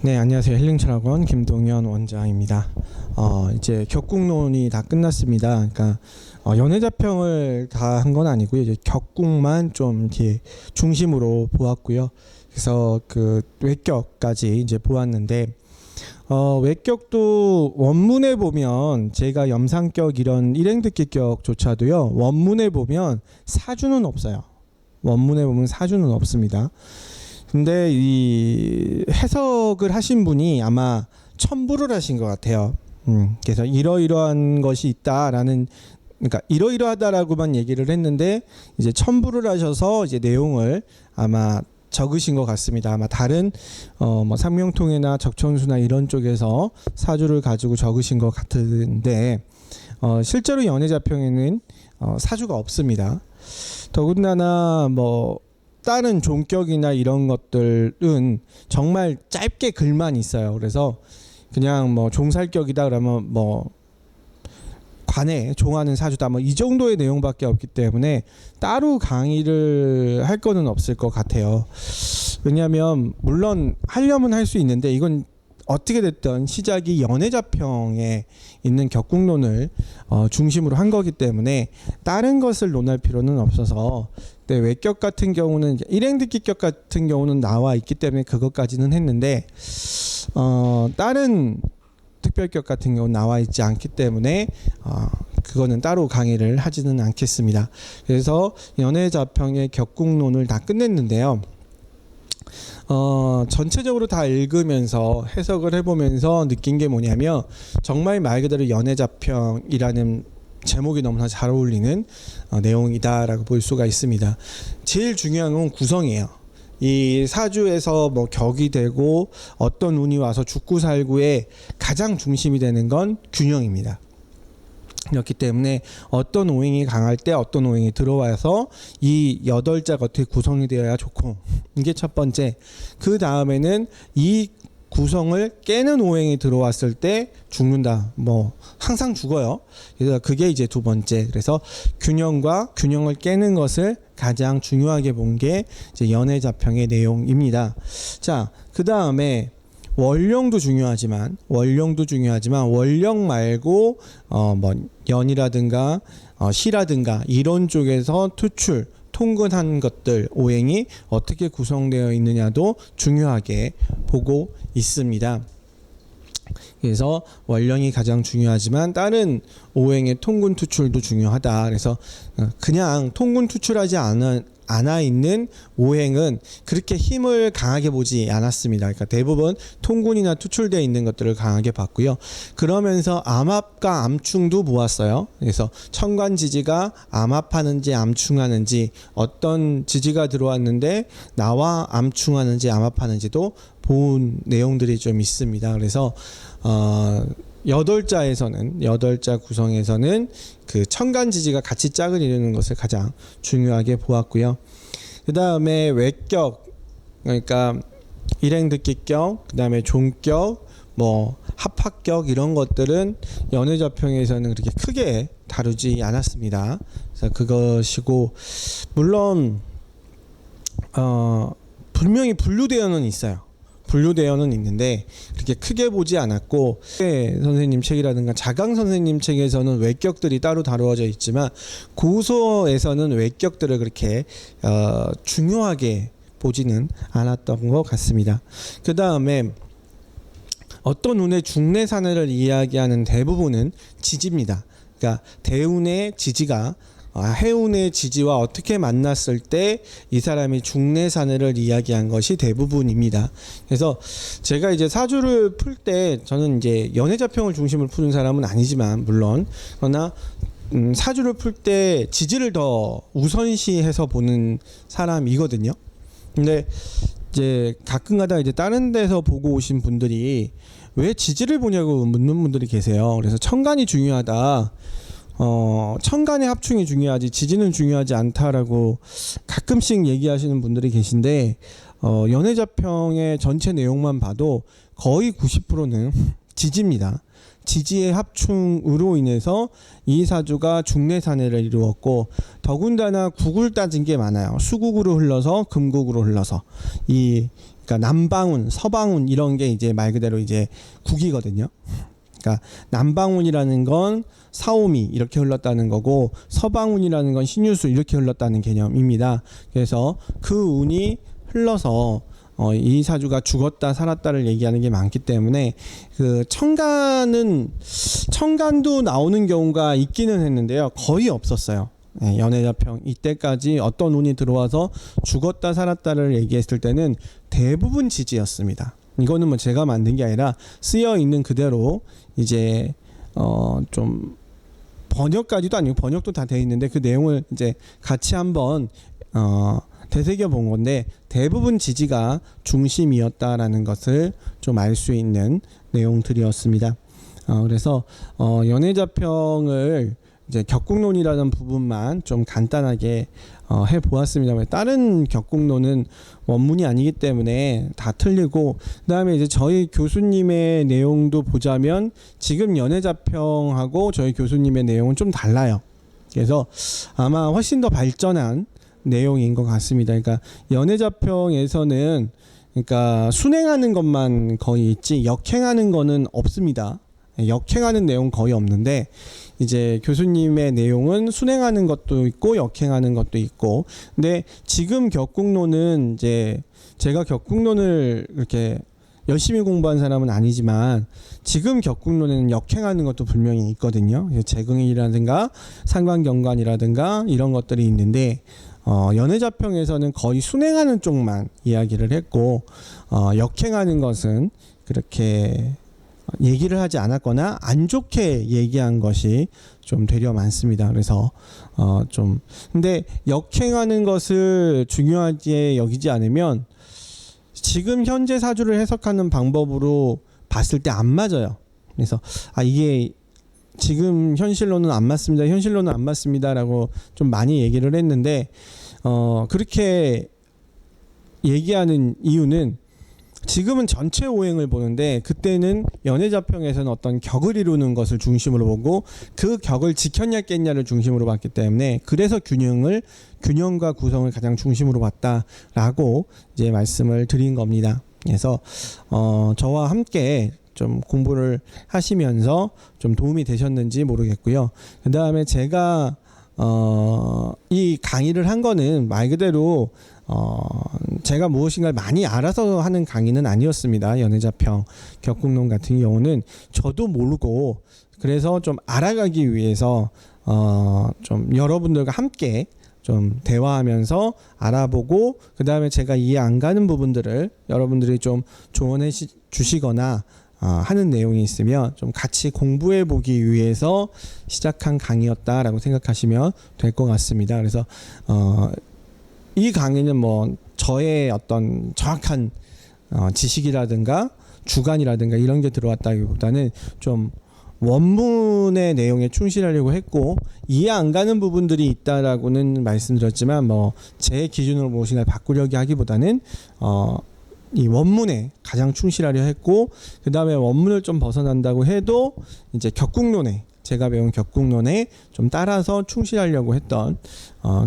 네, 안녕하세요. 힐링철학원 김동현 원장입니다. 이제 격국론이 다 끝났습니다. 그러니까 연애자평을 다 한 건 아니고요. 이제 격국만 좀 이렇게 중심으로 보았고요. 그래서 그 외격까지 이제 보았는데 외격도 원문에 보면 제가 염상격 이런 일행듣기격조차도요. 원문에 보면 사주는 없어요. 원문에 보면 사주는 없습니다. 근데 이 해석을 하신 분이 아마 첨부를 하신 것 같아요. 그래서 이러이러한 것이 있다라는, 그러니까 이러이러하다라고만 얘기를 했는데 이제 첨부를 하셔서 이제 내용을 아마 적으신 것 같습니다. 아마 다른 뭐 상명통해나 적천수나 이런 쪽에서 사주를 가지고 적으신 것 같은데 실제로 연애자평에는 사주가 없습니다. 더군다나 뭐 다른 종격이나 이런 것들은 정말 짧게 글만 있어요. 그래서 그냥 뭐 종살격이다 그러면 뭐 관에 종하는 사주다 뭐 이 정도의 내용밖에 없기 때문에 따로 강의를 할 거는 없을 것 같아요. 왜냐하면 물론 하려면 할 수 있는데 이건 어떻게 됐든 시작이 연애자평에 있는 격국론을 중심으로 한 거기 때문에 다른 것을 논할 필요는 없어서, 네, 외격 같은 경우는 일행듣기격 같은 경우는 나와 있기 때문에 그것까지는 했는데 다른 특별격 같은 경우는 나와 있지 않기 때문에 그거는 따로 강의를 하지는 않겠습니다. 그래서 연애자평의 격국론을 다 끝냈는데요. 전체적으로 다 읽으면서 해석을 해보면서 느낀 게 뭐냐면 정말 말 그대로 연애자평이라는 제목이 너무나 잘 어울리는 내용이다라고 볼 수가 있습니다. 제일 중요한 건 구성이에요. 이 사주에서 뭐 격이 되고 어떤 운이 와서 죽고 살고의 가장 중심이 되는 건 균형입니다. 그렇기 때문에 어떤 오행이 강할 때 어떤 오행이 들어와서 이 8자가 어떻게 구성이 되어야 좋고, 이게 첫 번째. 그 다음에는 이 구성을 깨는 오행이 들어왔을 때 죽는다. 뭐 항상 죽어요. 그래서 그게 이제 두 번째. 그래서 균형을 깨는 것을 가장 중요하게 본 게 이제 연애자평의 내용입니다. 자, 그 다음에 원령도 중요하지만 원령 말고 뭐 연이라든가 시라든가 이런 쪽에서 통근한 것들 오행이 어떻게 구성되어 있느냐도 중요하게 보고 있습니다. 그래서 원령이 가장 중요하지만 다른 오행의 통근 투출도 중요하다. 그래서 그냥 통근 투출하지 않아 있는 오행은 그렇게 힘을 강하게 보지 않았습니다. 그러니까 대부분 통군이나 투출되어 있는 것들을 강하게 봤고요. 그러면서 암합과 암충도 보았어요. 그래서 천간지지가 암합하는지 암충하는지, 어떤 지지가 들어왔는데 나와 암충하는지 암합하는지도 본 내용들이 좀 있습니다. 그래서 8자 구성에서는 그 천간지지가 같이 짝을 이루는 것을 가장 중요하게 보았고요. 그 다음에 외격, 그러니까 일행듣기격, 그 다음에 종격, 뭐 합합격 이런 것들은 연애자평에서는 그렇게 크게 다루지 않았습니다. 그래서 그것이고, 물론 분명히 분류되어는 있는데 그렇게 크게 보지 않았고, 선생님 책이라든가 자강 선생님 책에서는 외격들이 따로 다루어져 있지만 고서에서는 외격들을 그렇게 중요하게 보지는 않았던 것 같습니다. 그 다음에 어떤 운의 중내사내를 이야기하는 대부분은 지지입니다. 그러니까 대운의 지지가 해운의 지지와 어떻게 만났을 때 이 사람이 중내사내를 이야기한 것이 대부분입니다. 그래서 제가 이제 사주를 풀 때 저는 이제 연애자평을 중심으로 푸는 사람은 아니지만 물론, 그러나 사주를 풀 때 지지를 더 우선시해서 보는 사람이거든요. 근데 이제 가끔가다 이제 다른 데서 보고 오신 분들이 왜 지지를 보냐고 묻는 분들이 계세요. 그래서 천간이 중요하다. 천간의 합충이 중요하지 지지는 중요하지 않다라고 가끔씩 얘기하시는 분들이 계신데, 연애자평의 전체 내용만 봐도 거의 90%는 지지입니다. 지지의 합충으로 인해서 이 사주가 중내사내를 이루었고, 더군다나 국을 따진 게 많아요. 수국으로 흘러서 금국으로 흘러서 이 그러니까 남방운, 서방운 이런 게 이제 말 그대로 이제 국이거든요. 그러니까 남방운이라는 건 사오미 이렇게 흘렀다는 거고 서방운이라는 건 신유수 이렇게 흘렀다는 개념입니다. 그래서 그 운이 흘러서 이 사주가 죽었다 살았다를 얘기하는 게 많기 때문에 그 청간도 나오는 경우가 있기는 했는데요. 거의 없었어요. 네, 연애자평 이때까지 어떤 운이 들어와서 죽었다 살았다를 얘기했을 때는 대부분 지지였습니다. 이거는 뭐 제가 만든 게 아니라 쓰여 있는 그대로 이제 좀 번역까지도 아니고 번역도 다 돼 있는데 그 내용을 이제 같이 한번 되새겨 본 건데 대부분 지지가 중심이었다라는 것을 좀 알 수 있는 내용들이었습니다. 그래서 연애자평을 이제 격국론이라는 부분만 좀 간단하게 해 보았습니다. 다른 격국론은 원문이 아니기 때문에 다 틀리고 그다음에 이제 저희 교수님의 내용도 보자면 지금 연애자평하고 저희 교수님의 내용은 좀 달라요. 그래서 아마 훨씬 더 발전한 내용인 것 같습니다. 그러니까 연애자평에서는 그러니까 순행하는 것만 거의 있지 역행하는 거는 없습니다. 역행하는 내용 거의 없는데 이제 교수님의 내용은 순행하는 것도 있고 역행하는 것도 있고 근데 지금 격국론은 이제 제가 격국론을 이렇게 열심히 공부한 사람은 아니지만 지금 격국론에는 역행하는 것도 분명히 있거든요. 재긍이라든가 상관경관이라든가 이런 것들이 있는데 연애자평에서는 거의 순행하는 쪽만 이야기를 했고 역행하는 것은 그렇게 얘기를 하지 않았거나 안 좋게 얘기한 것이 좀 되려 많습니다. 그래서 좀 근데 역행하는 것을 중요하게 여기지 않으면 지금 현재 사주를 해석하는 방법으로 봤을 때 안 맞아요. 그래서 이게 지금 현실로는 안 맞습니다. 현실로는 안 맞습니다라고 좀 많이 얘기를 했는데 그렇게 얘기하는 이유는 지금은 전체 오행을 보는데 그때는 연애자평에서는 어떤 격을 이루는 것을 중심으로 보고 그 격을 지켰냐 깼냐를 중심으로 봤기 때문에 그래서 균형과 구성을 가장 중심으로 봤다라고 이제 말씀을 드린 겁니다. 그래서 저와 함께 좀 공부를 하시면서 좀 도움이 되셨는지 모르겠고요. 그 다음에 제가 이 강의를 한 거는 말 그대로 제가 무엇인가를 많이 알아서 하는 강의는 아니었습니다. 연애자평 격국론 같은 경우는 저도 모르고 그래서 좀 알아가기 위해서 좀 여러분들과 함께 좀 대화하면서 알아보고 그 다음에 제가 이해 안 가는 부분들을 여러분들이 좀 조언해 주시거나 하는 내용이 있으면 좀 같이 공부해 보기 위해서 시작한 강의였다라고 생각하시면 될 것 같습니다. 그래서 이 강의는 뭐 저의 어떤 정확한 지식이라든가 주관이라든가 이런 게 들어왔다기보다는 좀 원문의 내용에 충실하려고 했고 이해 안 가는 부분들이 있다라고는 말씀드렸지만 뭐 제 기준으로 무엇인가 바꾸려고 하기보다는 이 원문에 가장 충실하려 했고 그 다음에 원문을 좀 벗어난다고 해도 이제 격국론에 제가 배운 격국론에 좀 따라서 충실하려고 했던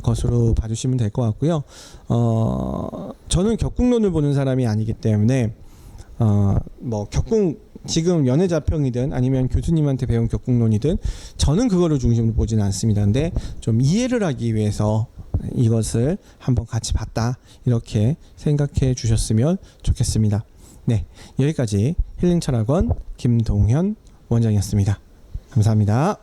것으로 봐주시면 될 것 같고요. 저는 격국론을 보는 사람이 아니기 때문에 뭐 지금 연애자평이든 아니면 교수님한테 배운 격국론이든 저는 그거를 중심으로 보지는 않습니다. 근데 좀 이해를 하기 위해서 이것을 한번 같이 봤다 이렇게 생각해 주셨으면 좋겠습니다. 네, 여기까지 힐링철학원 김동현 원장이었습니다. 감사합니다.